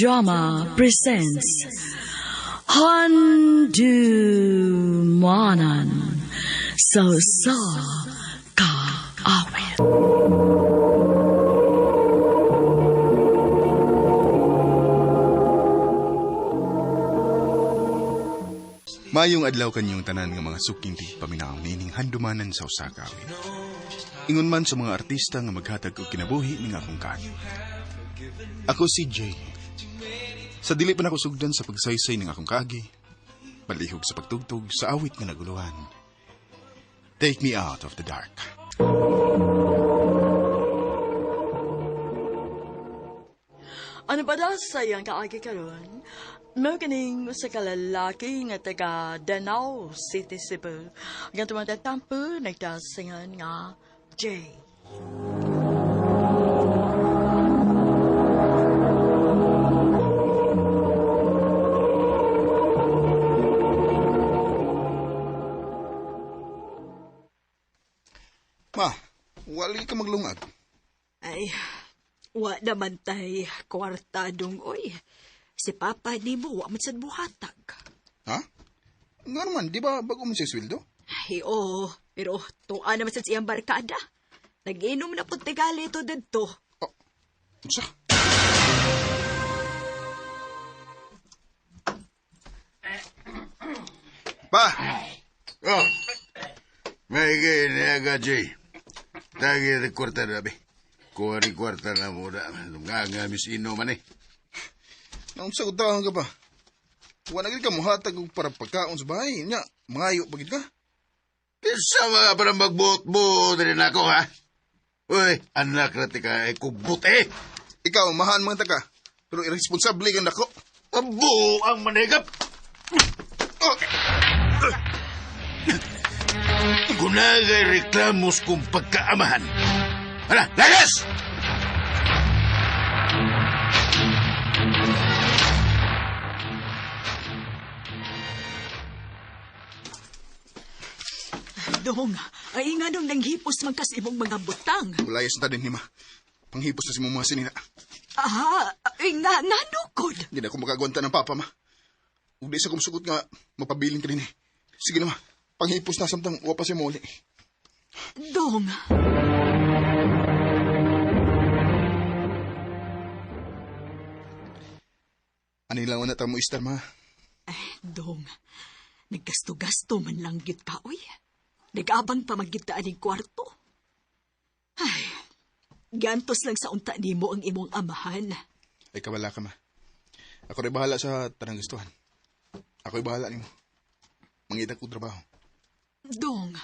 Drama presents Handumanan So Ka Awit. Mayong adlaw kanyong tanan nga mga suking ti paminaw nining handumanan sa Osaka. Ingon man sa mga artista nga maghatag og kinabuhi ning akong kanyo. Ako si Jay. Sa dili pa nako sugdan sa pagsaysay ning akong kaagi, palihog sa pagtugtog sa awit nga naguluhan. Take me out of the dark. Ano ba daw sayang kaagi karon? Mo kining usa ka lalaki nga taga Danau City, Cebu. Nga tumatatampo nagdasingan nga Jay. Ma, wali ka maglungag. Ay, wa naman tay kwarta dong oy. Si Papa di mo, wa man sad buhatag. Ha? Nga naman, di ba bago mo siya sweldo? Ay, oo. Pero tuwa naman sad siyang barkada. Nag-inom na po tigali ito dito. Oh, sa? Pa! Oh, may ginaga, Jay. Tagi rin kwarta na, be. Kuha rin kwarta na muna. Nga misino man eh. Naon sa utahan ka pa? Wala gid ka muhatag og para pagkaon sa bahay. Nya, mangayo pagid ka? Isa mga parang magbuot-buot rin ako, ha? Uy, anak na tika, kubot eh. Ikaw, mahaan mga taka. Pero irresponsable kang dako. Abo ang manigap. Oh! Gunagay reklamos kong pagkaamahan. Hala, lagas! Dong, ay nga nung nanghipos man kas imong mga butang. Ulayas na din ni ma. Panghipos na si mga sinina. Ay nga nukod. Hindi na ako makagwanta ng papa, ma. Udi sa kumsugot nga, mapabiling ka rin eh. Sige na, ma. Panghipos na samtang wapa si muli. Dong. Ano lang na tamo istar, ma? Dong, naggasto-gasto man lang git ka, uy. Nag-abang pa maggitaan ng kwarto. Ay, gantos lang sa unta nimo ang imong amahan. Ay, kawala ka, ma. Ako rin bahala sa tanang gustuhan. Ako'y bahala nimo. Mangita ko trabaho. Dong.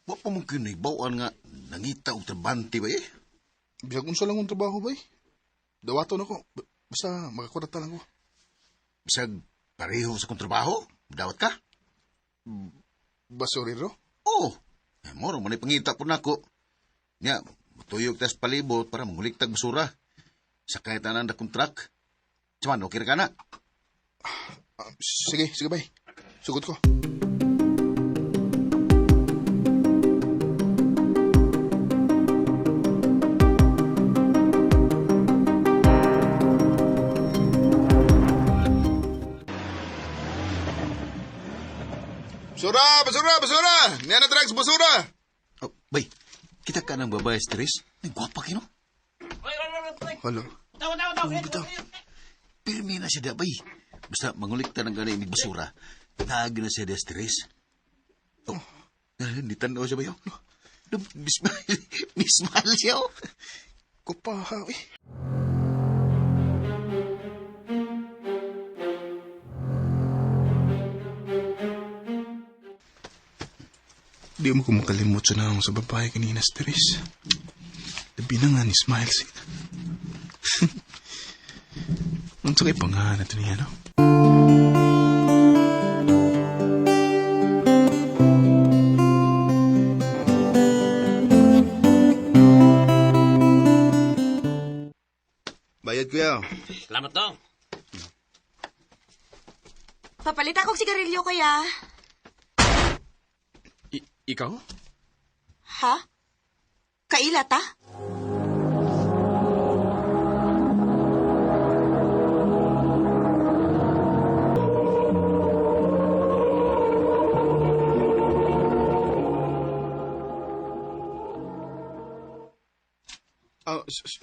Wa pa mong kinibawaan nga nangita o trabante ba eh? Bisag unsa lang ang trabaho ba eh? Dawaton ako. Basta makakurata lang ko. Bisag pareho sa kong trabaho? Dawat ka? Basurero? Oo. Moro, manay pangita po na ako. Nga, matuyog tas palibot para manguliktag basura. Sa kahit anang na kontrak. Saman, okay ka na? Sige, bay. Sugod ko. Basura! Niyan na drugs, basura! Oh, bay, kita ka ng babae stress? Ay, gwapa kino. Halo. Bitaw. Pirmi na siya da, bay. Basta mangulikta ng gana imig basura. Nagi na siya da stress. Oh, hindi tanaw siya ba yun? Mismal siya, oh. Kupahaw eh. Di mo ko makalimot sa naong sa babae kanina, stress. Labi na nga ni Smiles. Ang sakay pangahan ito niya, no? Bayad kuya. Salamat dong. Papalit akong sigarilyo, kuya. Ikaw? Ha? Kaila ta?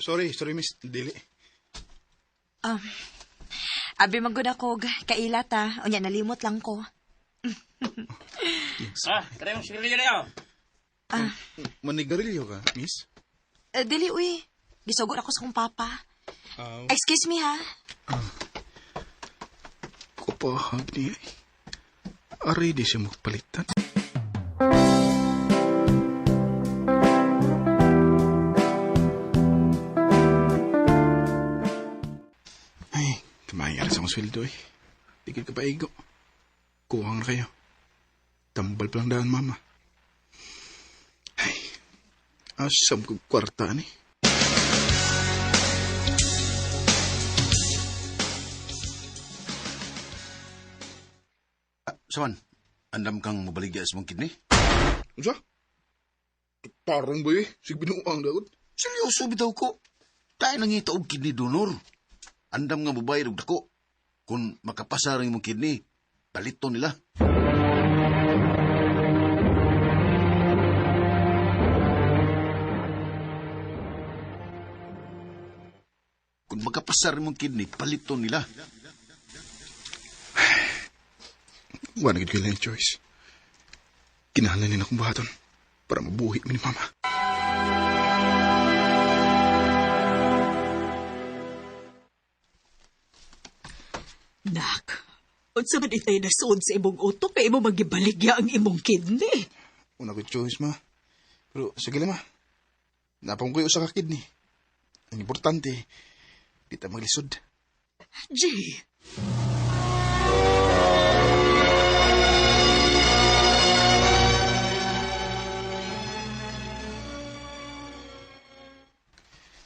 Sorry, Miss Dili. Abi magod ako, kaila ta. Unya, nalimot lang ko. Tara yung sigarilyo na yun. Manigarilyo ka, Miss? Dili, uy. Gisugod ako sa kong papa. Ah, Excuse me, ha? Kupahag niya. Ari di siya magpalitan. Ay, kamayar sa akong sweldo eh. Tigil ka pa igo. Kuhang na kayo. Tambal pa lang daan, mama. Ay, asam ko kwarta ni. Saman, andam kang mabaligya sa mong kidney? Usa? Parang ba eh. Sige binuang daod. Seryoso bitaw ko. Tayo nang itaog kidney donor. Andam nga babayad og dako. Kung makapasar ang mong kidney, palito nila. Kung makapasar ang mong kidney, palito nila. Wala na gid choice. Kinahanglan nila akong bahaton para mabuhi mi ni mama. Nak, unsa man itay nasud sa imong utok kay imo magibaligya ang imong kidney. Una ko choice, ma. Pero sige lang, ma. Napang ko yung usa ka kidney. Ang importante, di ta maglisod. Jay,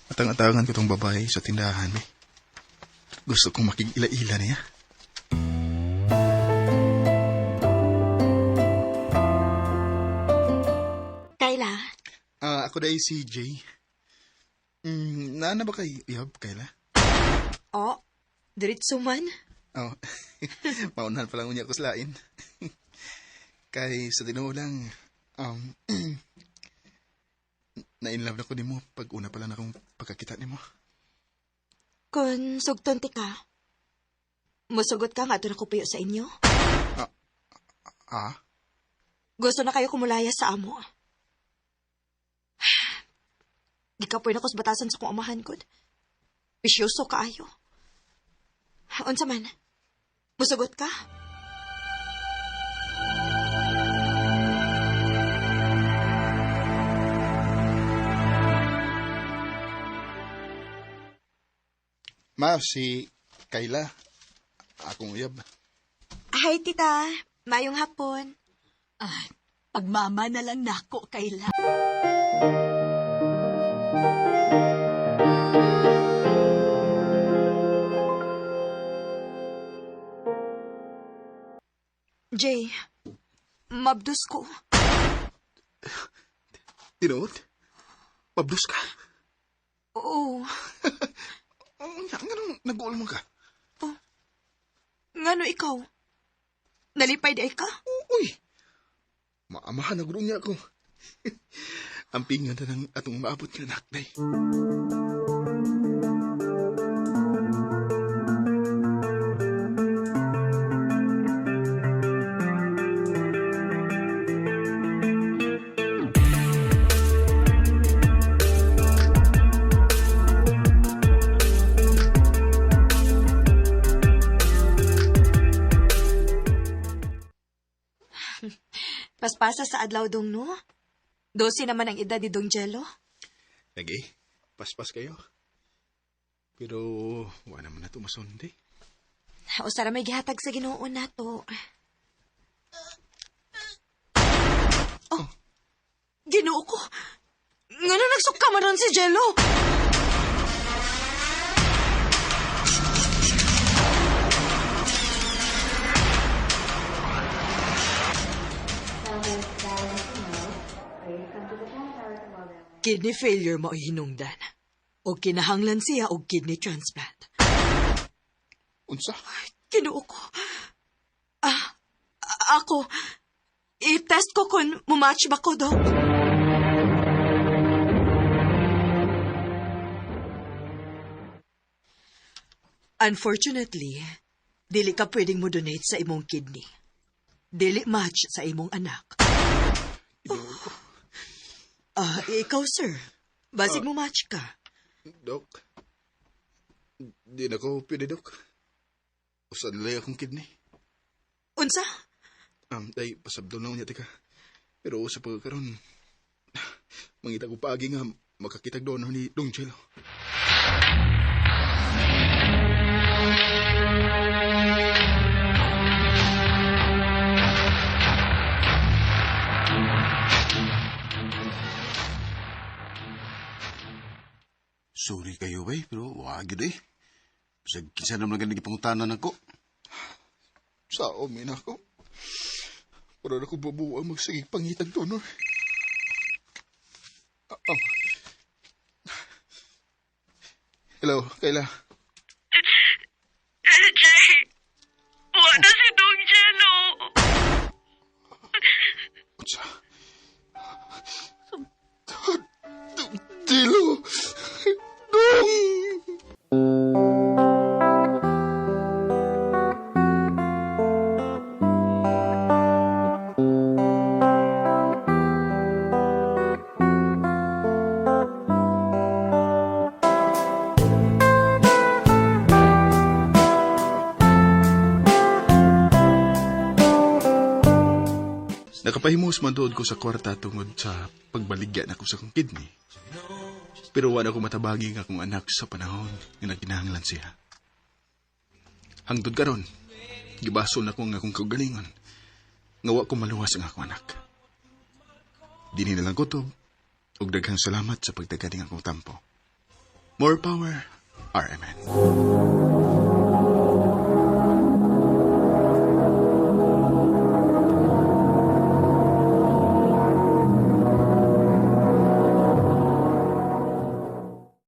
Atang-atangan ko tong babae sa tindahan eh. Gusto kong makig-ila-ila niya. Kaila? Ako dahil si Jay. Naana ba kay Iyab, Kayla? Oh, diritso man. Oh, maunahan pa lang unya ko sa lain. Kay sa tinuo lang, na-inlove na ko ni mo pag una pa lang akong pagkakita ni mo. Kung sugton ti ka, musugot ka nga ito na kupayo sa inyo. Gusto na kayo kumulaya sa amo. Gikapoy na ko sa batasan sa kong amahan ko. Pisyoso kaayo. Unsa man, musugot ka? Ma, si Kayla. Akong Iyab. Hi, tita. Mayong hapon. pagmama na lang nako Kayla. Jay, mabdus ko. Tinood? Pablos ka? Oo. Nga nag-uol mo ka? Ngano ikaw? Nalipay di ka? Uy! Maamahan na guro niya ako. Ang pingan na ng atong maabot nga nakday. Paspasa sa adlaw dong no? 12 naman ang edad ni Dong Jello. Lagi, paspas kayo. Pero, wala naman na ito masundi. O sara may gihatag sa Ginoo nato. Oh, Ginoo ko. Ngano nagsuka man ron si Jello? Kidney failure mo hinungdan. O kinahanglan siya og kidney transplant. Unsa? Kinuo ko. Ako, i-test ko kung mumatch ba ko, Dok. Unfortunately, dili ka pwedeng mo donate sa imong kidney. Dili match sa imong anak. Ikaw, sir. Basig mo match ka. Dok, di na ko pwede, Dok. Usan nalay akong kidney. Unsa? Day, pasabdo na niya, tika. Pero sa pagkaroon, mangita ko paagi nga makakitag doon ni Dong Chelo. Sorry kayo, bay, pero wag yun eh. Bisag kinsa naman ganang ipangutanan ako. Sa omin ako. Para na ko babuang magsaging pangitag donor. Hello, Kayla. Jay, wala si Dong Jello. Unsa? Dilo! Dong! Nakapahimos man doon ko sa kwarta tungod sa pagbaligyan ako sa kong kidney. Pero wala ko matabagi nga akong anak sa panahon nga nagkinahanglan siya. Hangtod karon, gibasol na ko nga akong kaugalingon. Nga wa ko maluwas ang akong anak. Dini na lang kutob, ug daghang salamat sa pagtagaling akong tampo. More power, RMN.